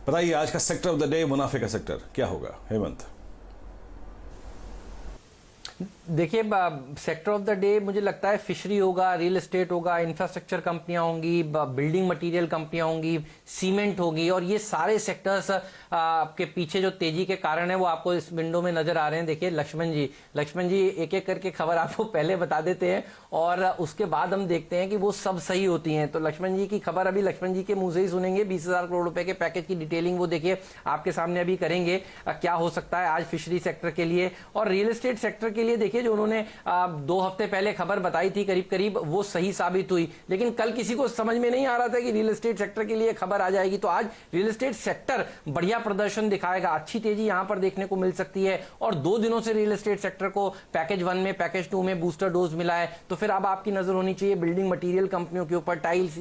बताइए आज का सेक्टर ऑफ द डे, मुनाफे का सेक्टर क्या होगा हेमंत? देखिए, सेक्टर ऑफ द डे मुझे लगता है फिशरी होगा, रियल एस्टेट होगा, इंफ्रास्ट्रक्चर कंपनियां होंगी, बिल्डिंग मटेरियल कंपनियां होंगी, सीमेंट होगी, और ये सारे सेक्टर्स आपके पीछे जो तेजी के कारण है वो आपको इस विंडो में नजर आ रहे हैं। देखिए लक्ष्मण जी एक एक करके खबर आपको पहले बता देते हैं और उसके बाद हम देखते हैं कि वो सब सही होती हैं। तो लक्ष्मण जी की खबर अभी लक्ष्मण जी के मुंह से ही सुनेंगे। 20,000 करोड़ रुपए के पैकेज की डिटेलिंग वो देखिए आपके सामने अभी करेंगे, क्या हो सकता है आज फिशरी सेक्टर के लिए और रियल एस्टेट सेक्टर के लिए। देखिए जो उन्होंने 2 हफ्ते पहले खबर बताई थी करीब करीब, वो सही साबित हुई, लेकिन कल किसी को समझ में नहीं आ रहा था कि रियल एस्टेट सेक्टर के लिए खबर आ जाएगी। तो आज रियल एस्टेट सेक्टर बढ़िया प्रदर्शन दिखाएगा, अच्छी तेजी यहां पर देखने को मिल सकती है। और 2 दिनों से रियल एस्टेट सेक्टर को पैकेज 1 में, पैकेज 2 में बूस्टर डोज मिला है। तो फिर अब आपकी नजर होनी चाहिए बिल्डिंग मटेरियल कंपनियों के ऊपर। टाइल्स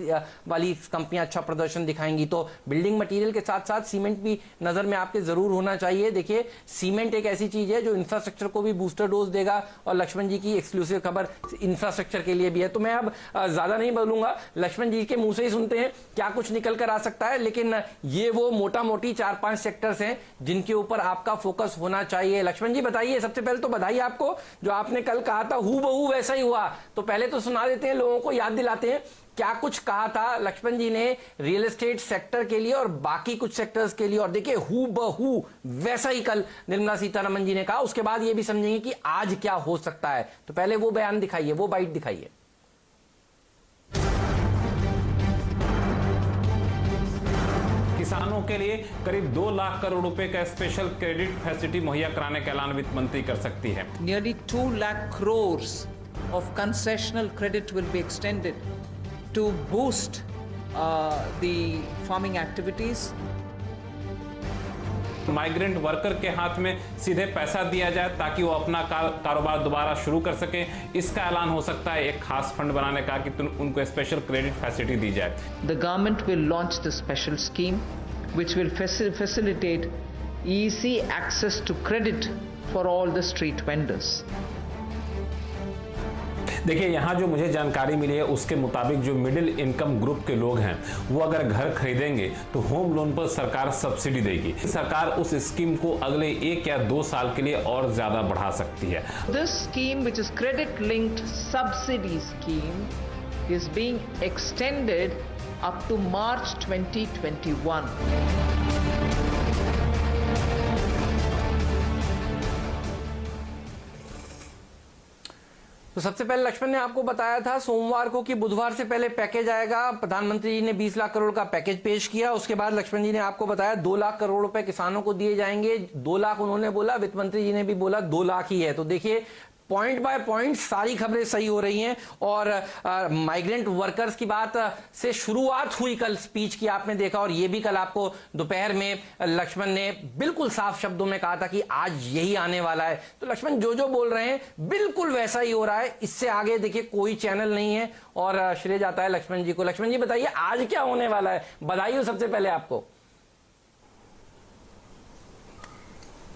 वाली कंपनियां अच्छा प्रदर्शन दिखाएंगी, तो बिल्डिंग मटेरियल के साथ साथ सीमेंट भी नजर में आपके जरूर होना चाहिए। देखिए सीमेंट एक ऐसी चीज है जो इंफ्रास्ट्रक्चर को भी बूस्टर डोज देगा, और लक्ष्मण जी की एक्सक्लूसिव खबर इंफ्रास्ट्रक्चर के लिए भी है। तो मैं अब ज्यादा नहीं बोलूंगा, लक्ष्मण जी के मुंह से ही सुनते हैं क्या कुछ निकल कर आ सकता है। लेकिन ये वो मोटा मोटी 4-5 सेक्टर्स हैं जिनके ऊपर आपका फोकस होना चाहिए। लक्ष्मण जी बताइए, सबसे पहले तो बधाई आपको, जो आपने कल कहा था हूबहू वैसा ही हुआ। तो पहले तो सुना देते हैं, लोगों को याद दिलाते हैं क्या कुछ कहा था लक्ष्मण जी ने रियल एस्टेट सेक्टर के लिए और बाकी कुछ सेक्टर्स के लिए। और देखिए हूबहू वैसा ही कल निर्मला सीतारमण जी ने कहा। उसके बाद ये भी समझेंगे कि आज क्या हो सकता है। तो पहले वो बयान दिखाइए, वो बाइट दिखाइए। किसानों के लिए करीब 2 लाख करोड़ रुपए का स्पेशल क्रेडिट फैसिलिटी मुहैया कराने का ऐलान वित्त मंत्री कर सकती है। Nearly 2 lakh crores of concessional credit will be extended to boost the farming activities. Migrant worker के हाथ में सीधे पैसा दिया जाए ताकि वो अपना कारोबार दोबारा शुरू कर सके। इसका ऐलान हो सकता है एक खास फंड बनाने का कि उनको स्पेशल क्रेडिट फैसिलिटी दी जाए। The government will launch the special scheme which will facilitate easy access to credit for all the street vendors. देखिए यहाँ जो मुझे जानकारी मिली है उसके मुताबिक जो मिडिल इनकम ग्रुप के लोग हैं वो अगर घर खरीदेंगे तो होम लोन पर सरकार सब्सिडी देगी। सरकार उस स्कीम को अगले 1 या 2 साल के लिए और ज्यादा बढ़ा सकती है। This scheme, which is credit linked subsidy scheme, is being extended up to March 2021. तो सबसे पहले लक्ष्मण ने आपको बताया था सोमवार को कि बुधवार से पहले पैकेज आएगा। प्रधानमंत्री जी ने 20 लाख करोड़ का पैकेज पेश किया। उसके बाद लक्ष्मण जी ने आपको बताया 2 लाख करोड़ रुपए किसानों को दिए जाएंगे। 2 लाख उन्होंने बोला, वित्त मंत्री जी ने भी बोला 2 लाख ही है। तो देखिए पॉइंट बाय पॉइंट सारी खबरें सही हो रही हैं। और माइग्रेंट वर्कर्स की बात से शुरुआत हुई कल स्पीच की, आपने देखा। और ये भी कल आपको दोपहर में लक्ष्मण ने बिल्कुल साफ शब्दों में कहा था कि आज यही आने वाला है। तो लक्ष्मण जो बोल रहे हैं बिल्कुल वैसा ही हो रहा है। इससे आगे देखिए कोई चैनल नहीं है और श्रेय जाता है लक्ष्मण जी को। लक्ष्मण जी बताइए आज क्या होने वाला है, बधाई हो सबसे पहले आपको।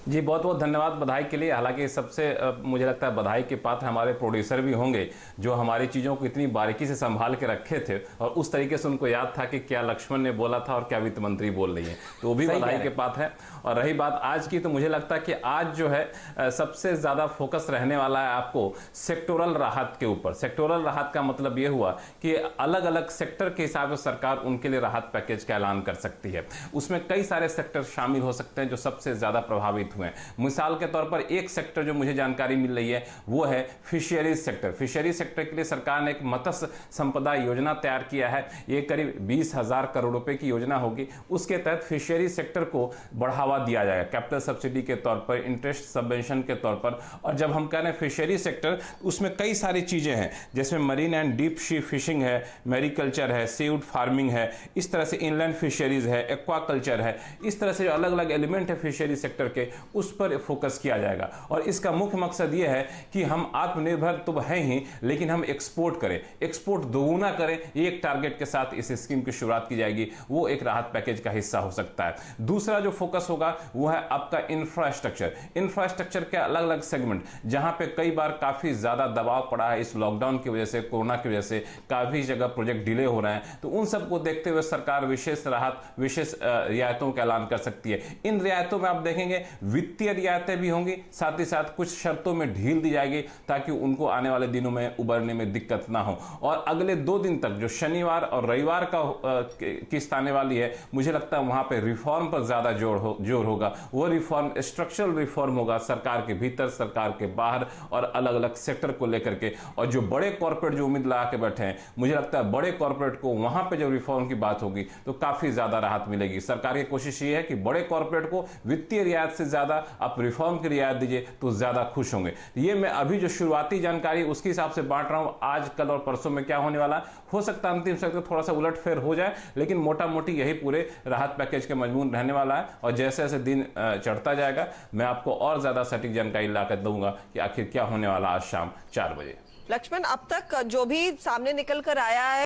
जी बहुत बहुत धन्यवाद बधाई के लिए। हालांकि सबसे मुझे लगता है बधाई के पात्र हमारे प्रोड्यूसर भी होंगे जो हमारी चीज़ों को इतनी बारीकी से संभाल के रखे थे और उस तरीके से उनको याद था कि क्या लक्ष्मण ने बोला था और क्या वित्त मंत्री बोल रही है, तो वो भी बधाई के पात्र है। और रही बात आज की, तो मुझे लगता है कि आज जो है सबसे ज़्यादा फोकस रहने वाला है आपको सेक्टोरल राहत के ऊपर। सेक्टोरल राहत का मतलब ये हुआ कि अलग अलग सेक्टर के हिसाब से सरकार उनके लिए राहत पैकेज का ऐलान कर सकती है। उसमें कई सारे सेक्टर शामिल हो सकते हैं जो सबसे ज़्यादा प्रभावित हुए। मिसाल के तौर पर एक सेक्टर जो मुझे जानकारी मिल रही है वो है फिशरीज सेक्टर। फिशरीज सेक्टर के लिए सरकार ने एक मत्स्य संपदा योजना तैयार किया है। ये करीब 20,000 करोड़ रुपए की योजना होगी। उसके तहत फिशरीज सेक्टर को बढ़ावा दिया जाएगा कैपिटल सब्सिडी के तौर पर, इंटरेस्ट सबवेंशन के तौर पर। और जब हम कह रहे हैं फिशरीज सेक्टर, उसमें कई सारी चीजें हैं, जिसमें marine and deep sea fishing है, मैरीकल्चर है, सीवुड फार्मिंग है, इस तरह से इनलैंड फिशरीज है, एक्वाकल्चर है। इस तरह से जो अलग अलग एलिमेंट है फिशरीज सेक्टर के, उस पर फोकस किया जाएगा। और इसका मुख्य मकसद यह है कि हम आत्मनिर्भर तो हैं ही, लेकिन हम एक्सपोर्ट करें, एक्सपोर्ट दोगुना करें। एक टारगेट के साथ इस स्कीम की शुरुआत की जाएगी, वो एक राहत पैकेज का हिस्सा हो सकता है। दूसरा जो फोकस होगा वो है आपका इंफ्रास्ट्रक्चर के अलग अलग सेगमेंट, जहां पे कई बार काफी ज्यादा दबाव पड़ा है इस लॉकडाउन की वजह से, कोरोना की वजह से काफी जगह प्रोजेक्ट डिले हो रहे हैं। तो उन सबको देखते हुए सरकार विशेष राहत, विशेष रियायतों का ऐलान कर सकती है। इन रियायतों में आप देखेंगे वित्तीय रियायतें भी होंगी, साथ ही साथ कुछ शर्तों में ढील दी जाएगी ताकि उनको आने वाले दिनों में उबरने में दिक्कत ना हो। और अगले 2 दिन तक जो शनिवार और रविवार का किस्त आने वाली है, मुझे लगता है वहां पे रिफॉर्म पर ज्यादा जोर होगा। वो रिफॉर्म स्ट्रक्चरल रिफॉर्म होगा, सरकार के भीतर, सरकार के बाहर और अलग अलग सेक्टर को लेकर के। और जो बड़े कॉर्पोरेट जो उम्मीद लगा के बैठे हैं, मुझे लगता है बड़े कॉर्पोरेट को वहां पे जब रिफॉर्म की बात होगी तो काफी ज्यादा राहत मिलेगी। सरकार की कोशिश ये है कि बड़े कॉर्पोरेट को वित्तीय रियायत से ज्यादा आप रिफॉर्म की रियायत दीजिए तो ज्यादा खुश होंगे। ये मैं अभी जो शुरुआती जानकारी उसके हिसाब से बांट रहा हूं, आज कल और परसों में क्या होने वाला है। हो सकता है अंतिम समय थोड़ा सा उलटफेर हो जाए, लेकिन मोटा मोटी यही पूरे राहत पैकेज के मजमून रहने वाला है। और जैसे जैसे दिन चढ़ता जाएगा मैं आपको और ज्यादा सटीक जानकारी लाकर दूंगा कि आखिर क्या होने वाला आज शाम 4 बजे। लक्ष्मण, अब तक जो भी सामने निकल कर आया है